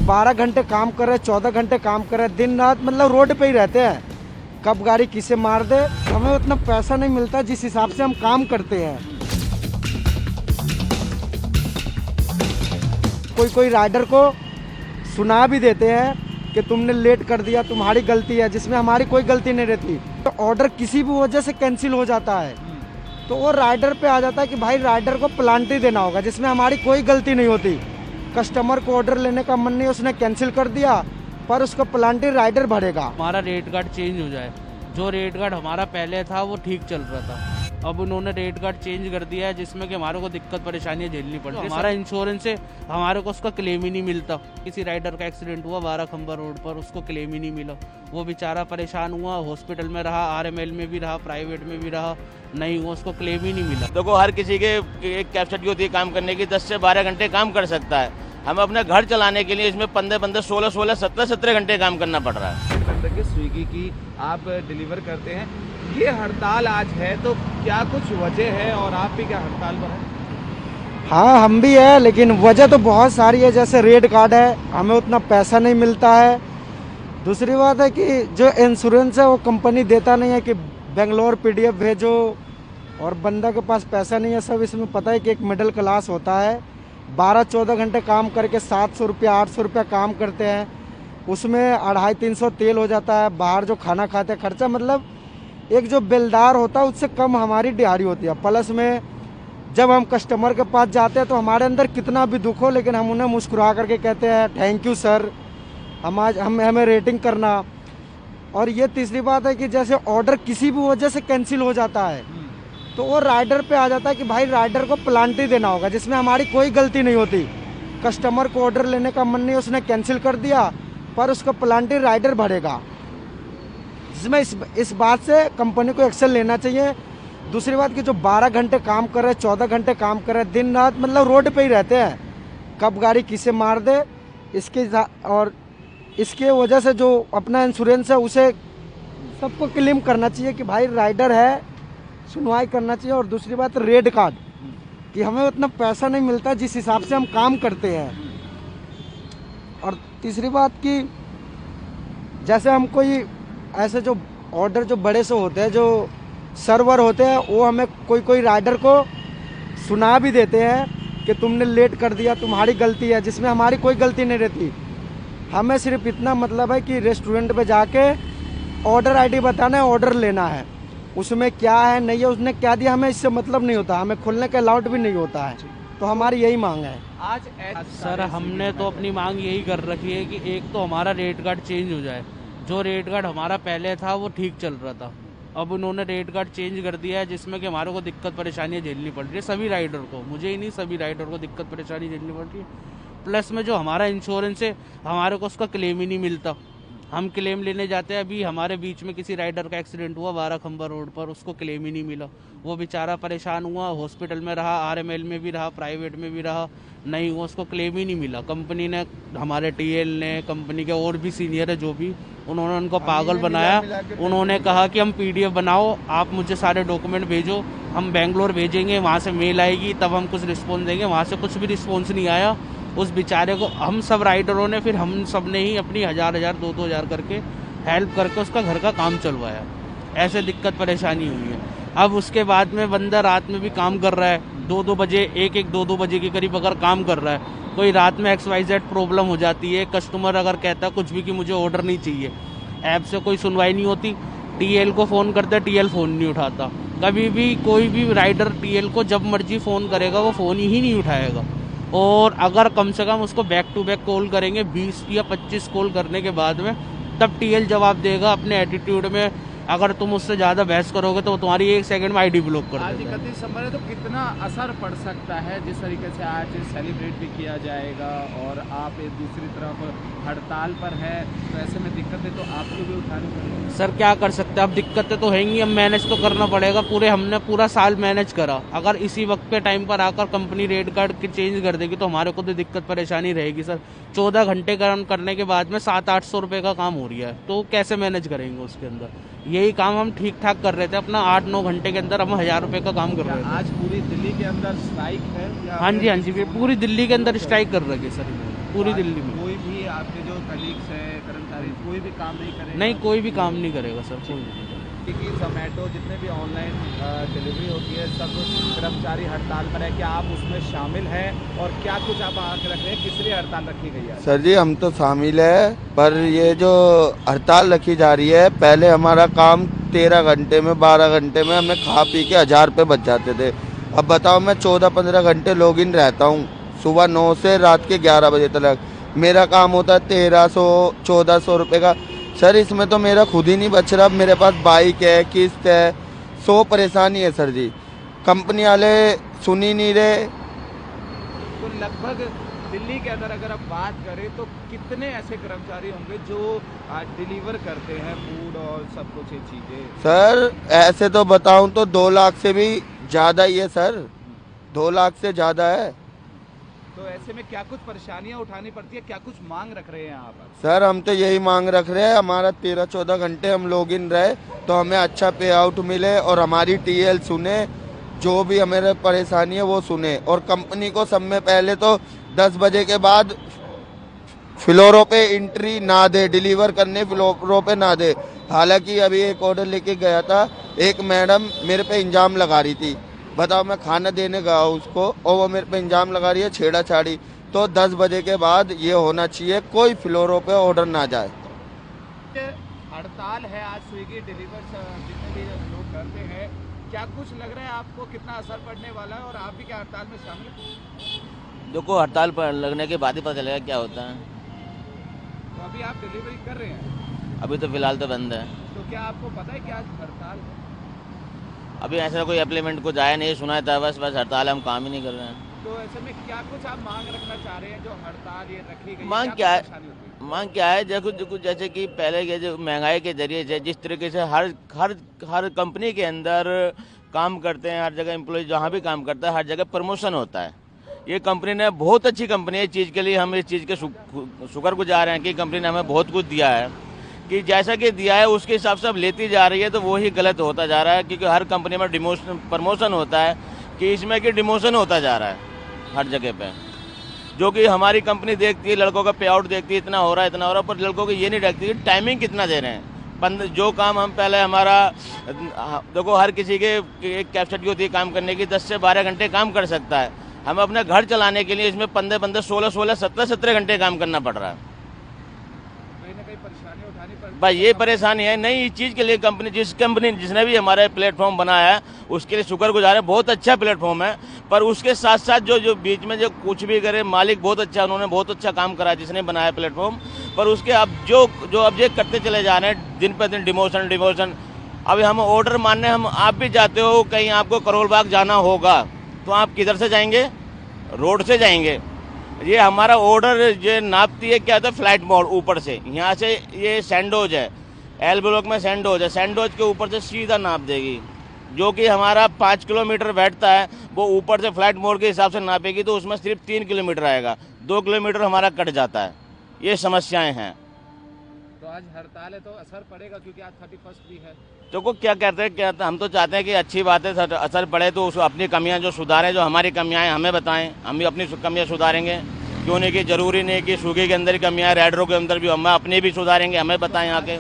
12 घंटे काम कर रहे, 14 घंटे काम कर रहे, दिन रात मतलब रोड पे ही रहते हैं, कब गाड़ी किसे मार दे। हमें उतना पैसा नहीं मिलता जिस हिसाब से हम काम करते हैं। कोई राइडर को सुना भी देते हैं कि तुमने लेट कर दिया, तुम्हारी गलती है, जिसमें हमारी कोई गलती नहीं रहती। तो ऑर्डर किसी भी वजह से कैंसिल हो जाता है तो वो राइडर पे आ जाता है कि भाई राइडर को प्लांटी देना होगा, जिसमें हमारी कोई गलती नहीं होती। कस्टमर को ऑर्डर लेने का मन नहीं, उसने कैंसिल कर दिया, पर उसका प्लांटी राइडर भरेगा। हमारा रेट कार्ड चेंज हो जाए। जो रेट कार्ड हमारा पहले था वो ठीक चल रहा था, अब उन्होंने रेट कार्ड चेंज कर दिया है, जिसमें कि हमारे को दिक्कत परेशानियां झेलनी पड़ रही है। हमारा इंश्योरेंस है, हमारे को उसका क्लेम ही नहीं मिलता। किसी राइडर का एक्सीडेंट हुआ 12 खंबा रोड पर, उसको क्लेम ही नहीं मिला। वो बेचारा परेशान हुआ, हॉस्पिटल में रहा, RML में भी रहा, प्राइवेट में भी रहा, नहीं हुआ, उसको क्लेम ही नहीं मिला। देखो, हर किसी के एक कैपेसिटी होती है काम करने की, 10 से 12 घंटे काम कर सकता है। हम अपने घर चलाने के लिए इसमें 15-15, 16-16, 17-17 घंटे काम करना पड़ रहा है। कि स्विगी की आप डिलीवर करते हैं, ये हड़ताल आज है तो क्या कुछ वजह है और आप भी क्या हड़ताल पर हैं? हाँ, हम भी है, लेकिन वजह तो बहुत सारी है। जैसे रेट कार्ड है, हमें उतना पैसा नहीं मिलता है। दूसरी बात है कि जो इंश्योरेंस है वो कंपनी देता नहीं है कि बेंगलोर PDF भेजो, और बंदा के पास पैसा नहीं है। सब इसमें पता है कि एक मिडिल क्लास होता है, 12-14 घंटे काम करके 700 रुपया 800 रुपया काम करते हैं, उसमें 250-300 तेल हो जाता है। बाहर जो खाना खाते हैं खर्चा, मतलब एक जो बेलदार होता है उससे कम हमारी दिहाड़ी होती है। प्लस में जब हम कस्टमर के पास जाते हैं तो हमारे अंदर कितना भी दुख हो, लेकिन हम उन्हें मुस्कुरा करके कहते हैं थैंक यू सर, हमें रेटिंग करना। और ये तीसरी बात है कि जैसे ऑर्डर किसी भी वजह से कैंसिल हो जाता है तो वो राइडर पे आ जाता है कि भाई राइडर को प्लांटी देना होगा, जिसमें हमारी कोई गलती नहीं होती। कस्टमर को ऑर्डर लेने का मन नहीं, उसने कैंसिल कर दिया, पर उसका प्लांटी राइडर भरेगा। जिसमें इस बात से कंपनी को एक्शन लेना चाहिए। दूसरी बात कि जो 12 घंटे काम कर रहे, 14 घंटे काम कर रहे, दिन रात मतलब रोड पे ही रहते हैं, कब गाड़ी किसे मार दे, और इसके वजह से जो अपना इंश्योरेंस है उसे सबको क्लेम करना चाहिए कि भाई राइडर है, सुनवाई करना चाहिए। और दूसरी बात रेट कार्ड, कि हमें उतना पैसा नहीं मिलता जिस हिसाब से हम काम करते हैं। और तीसरी बात कि जैसे हम कोई ऐसे जो ऑर्डर जो बड़े से होते हैं, जो सर्वर होते हैं, वो हमें कोई राइडर को सुना भी देते हैं कि तुमने लेट कर दिया, तुम्हारी गलती है, जिसमें हमारी कोई गलती नहीं रहती। हमें सिर्फ इतना मतलब है कि रेस्टोरेंट पे जाके ऑर्डर ID बताना है, ऑर्डर लेना है, उसमें क्या है नहीं है, उसने क्या दिया, हमें इससे मतलब नहीं होता, हमें खोलने का अलाउड भी नहीं होता है। तो हमारी यही मांग है। आज सर, हमने तो अपनी मांग यही कर रखी है कि एक तो हमारा रेट कार्ड चेंज हो जाए। जो रेट कार्ड हमारा पहले था वो ठीक चल रहा था, अब उन्होंने रेट कार्ड चेंज कर दिया है, जिसमें कि हमारे को दिक्कत परेशानियां झेलनी पड़ रही है। सभी राइडर को, मुझे ही नहीं, सभी राइडर को दिक्कत परेशानी झेलनी पड़ रही है। प्लस में जो हमारा इंश्योरेंस है, हमारे को उसका क्लेम ही नहीं मिलता। हम क्लेम लेने जाते हैं, अभी हमारे बीच में किसी राइडर का एक्सीडेंट हुआ 12 खंबा रोड पर, उसको क्लेम ही नहीं मिला। वो बेचारा परेशान हुआ, हॉस्पिटल में रहा, RML में भी रहा, प्राइवेट में भी रहा, नहीं हुआ, उसको क्लेम ही नहीं मिला। कंपनी ने, हमारे TL ने, कंपनी के और भी सीनियर है जो भी, उन्होंने उनको पागल बनाया। उन्होंने कहा कि हम PDF बनाओ, आप मुझे सारे डॉक्यूमेंट भेजो, हम बेंगलोर भेजेंगे, वहाँ से मेल आएगी, तब हम कुछ रिस्पॉन्स देंगे। वहाँ से कुछ भी रिस्पॉन्स नहीं आया। उस बेचारे को हम सब राइडरों ने, फिर हम सब ने ही अपनी 1000-1000, 2-2000 करके हेल्प करके उसका घर का काम चलवाया। ऐसे दिक्कत परेशानी हुई है। अब उसके बाद में बंदा रात में भी काम कर रहा है, 2-2 बजे, 1-1, 2-2 बजे के करीब अगर काम कर रहा है, कोई रात में XYZ प्रॉब्लम हो जाती है, कस्टमर अगर कहता है कुछ भी कि मुझे ऑर्डर नहीं चाहिए, ऐप से कोई सुनवाई नहीं होती, TL को फ़ोन करता है, TL फ़ोन नहीं उठाता। कभी भी कोई भी राइडर TL को जब मर्जी फ़ोन करेगा, वो फ़ोन ही नहीं उठाएगा। और अगर कम से कम उसको बैक टू बैक कॉल करेंगे 20 या 25 कॉल करने के बाद में, तब TL जवाब देगा अपने एटीट्यूड में। अगर तुम उससे ज़्यादा बहस करोगे तो तुम्हारी 1 सेकंड में ID ब्लॉक कर देगा। आज 31 दिसंबर है तो कितना असर पड़ सकता है, जिस तरीके से आज सेलिब्रेट भी किया जाएगा और आप एक दूसरी तरफ हड़ताल पर है, तो ऐसे में दिक्कतें तो आपको भी उठानी पड़ेगी। सर, क्या कर सकते हैं, अब दिक्कतें तो हैंगी, अब मैनेज तो करना पड़ेगा। हमने पूरा साल मैनेज करा, अगर इसी वक्त पे टाइम पर आकर कंपनी रेट कार्ड के चेंज कर देगी तो हमारे को तो दिक्कत परेशानी रहेगी। सर, 14 घंटे काम करने के बाद में 700-800 रुपये का काम हो रहा है, तो कैसे मैनेज करेंगे उसके अंदर। यही काम हम ठीक ठाक कर रहे थे, अपना 8-9 घंटे के अंदर हम 1000 रुपये का काम कर रहे थे। आज पूरी दिल्ली के अंदर स्ट्राइक है? हाँ जी, पूरी दिल्ली के अंदर स्ट्राइक कर रखे सर, पूरी दिल्ली में। कोई भी आपके जो कलीग्स हैं, कर्मचारी, कोई भी काम नहीं करेगा? नहीं, कोई भी काम नहीं करेगा सर, कोई नहीं करेगा। कि जोमेटो जितने भी ऑनलाइन डिलीवरी होती है सब कर्मचारी हड़ताल पर है, क्या आप उसमें शामिल हैं और क्या कुछ आप आगे रख रहे हैं, किस लिए हड़ताल रखी गई है? सर जी हम तो शामिल है, पर ये जो हड़ताल रखी जा रही है, पहले हमारा काम 13 घंटे में 12 घंटे में हमें खा पी के 1000 रुपये बच जाते थे। अब बताओ मैं 14-15 घंटे लॉगिन रहता हूँ, सुबह 9 से रात के 11 बजे तक। मेरा काम होता है 1300-1400 रुपये का। सर इसमें तो मेरा खुद ही नहीं बच रहा, मेरे पास बाइक है, किस्त है, 100 परेशानी है सर जी। कंपनी वाले सुन ही नहीं रहे। तो लगभग दिल्ली के अंदर अगर आप बात करें तो कितने ऐसे कर्मचारी होंगे जो डिलीवर करते हैं फूड और सब कुछ ये चीज़ें? सर ऐसे तो बताऊं तो 2 लाख से भी ज़्यादा ही है सर, 2 लाख से ज़्यादा है। तो ऐसे में क्या कुछ परेशानियां उठानी पड़ती है, क्या कुछ मांग रख रहे हैं यहाँ पर? सर हम तो यही मांग रख रहे हैं, हमारा 13-14 घंटे हम लॉगिन रहे तो हमें अच्छा पे आउट मिले और हमारी टीएल सुने, जो भी हमारे परेशानी है वो सुने। और कंपनी को सब में पहले तो 10 बजे के बाद फ्लोरों पे एंट्री ना दे, डिलीवर करने फ्लोरों पे ना दे। हालांकि अभी एक ऑर्डर लेके गया था, एक मैडम मेरे पे इंजाम लगा रही थी। बताओ मैं खाना देने गया उसको और वो मेरे पे इंजाम लगा रही है, छेड़ा छाड़ी। तो 10 बजे के बाद ये होना चाहिए, कोई फ्लोरों पे ऑर्डर ना जाए। हड़ताल है आज, स्विगी डिलीवर जितने भी लोग करते हैं, क्या कुछ लग रहा है आपको कितना असर पड़ने वाला है और आप भी क्या हड़ताल में शामिल हैं? देखो हड़ताल पर लगने के बाद ही पता चलेगा क्या होता है। तो अभी आप डिलीवरी कर रहे हैं? अभी तो फिलहाल तो बंद है। तो क्या आपको पता है कि आज हड़ताल है? अभी ऐसा कोई अप्लीमेंट कुछ आया नहीं, सुना था बस हड़ताल, हम काम ही नहीं कर रहे हैं। तो ऐसे में क्या कुछ आप मांग रखना चाह रहे हैं जो हड़ताल ये रखी गई? मांग क्या है, मांग क्या है, देखो जैसे कि पहले के जो महंगाई के जरिए से जिस तरीके से हर कंपनी के अंदर काम करते हैं, हर जगह एम्प्लॉय जहाँ भी काम करता है हर जगह प्रमोशन होता है। ये कंपनी ने बहुत अच्छी कंपनी है, इस चीज़ के लिए हम इस चीज़ के शुक्रगुजार हैं कि कंपनी ने हमें बहुत कुछ दिया है, कि जैसा कि दिया है उसके हिसाब से अब लेती जा रही है, तो वही गलत होता जा रहा है। क्योंकि हर कंपनी में प्रमोशन होता है, कि इसमें कि डिमोशन होता जा रहा है हर जगह पे, जो कि हमारी कंपनी देखती है, लड़कों का पे आउट देखती है, इतना हो रहा है, पर लड़कों को ये नहीं देखती कि टाइमिंग कितना दे रहे हैं। जो काम हम पहले हमारा देखो हर किसी के एक कैपेसिटी होती है काम करने की, 10 से 12 घंटे काम कर सकता है। हमें अपने घर चलाने के लिए इसमें 15 16 17 घंटे काम करना पड़ रहा है। कहीं ना कहीं परेशानी उठानी पड़ती है। भाई ये परेशानी है नहीं, इस चीज़ के लिए कंपनी जिसने भी हमारा प्लेटफॉर्म बनाया है उसके लिए शुक्रगुजार है, बहुत अच्छा प्लेटफॉर्म है। पर उसके साथ साथ जो बीच में जो कुछ भी करे, मालिक बहुत अच्छा, उन्होंने बहुत अच्छा काम करा जिसने बनाया प्लेटफॉर्म, पर उसके अब जो अब ये करते चले जा रहे हैं दिन पर दिन, डिमोशन। अभी हम ऑर्डर मानने आप भी जाते हो, कहीं आपको करोल बाग जाना होगा तो आप किधर से जाएंगे? रोड से जाएंगे। ये हमारा ऑर्डर ये नापती है क्या होता है, फ्लाइट मोड ऊपर से, यहाँ से ये सैंडोज है, एल ब्लॉक में सैंडोज है, सैंडोज के ऊपर से सीधा नाप देगी, जो कि हमारा 5 किलोमीटर बैठता है, वो ऊपर से फ्लाइट मोड के हिसाब से नापेगी तो उसमें सिर्फ 3 किलोमीटर आएगा, 2 किलोमीटर हमारा कट जाता है। ये समस्याएं हैं। तो आज हड़ताल है तो असर पड़ेगा क्योंकि आज 31 भी है। तो को क्या कहते हैं, हम तो चाहते हैं कि अच्छी बात है, असर पड़े तो अपनी कमियां जो सुधारें, जो हमारी कमियां हैं हमें बताएं, हम भी अपनी कमियां सुधारेंगे। क्यों नहीं कि जरूरी नहीं कि स्विगी के अंदर ही कमियां, रैडरो के अंदर भी, हम अपनी भी सुधारेंगे, हमें बताएं आके।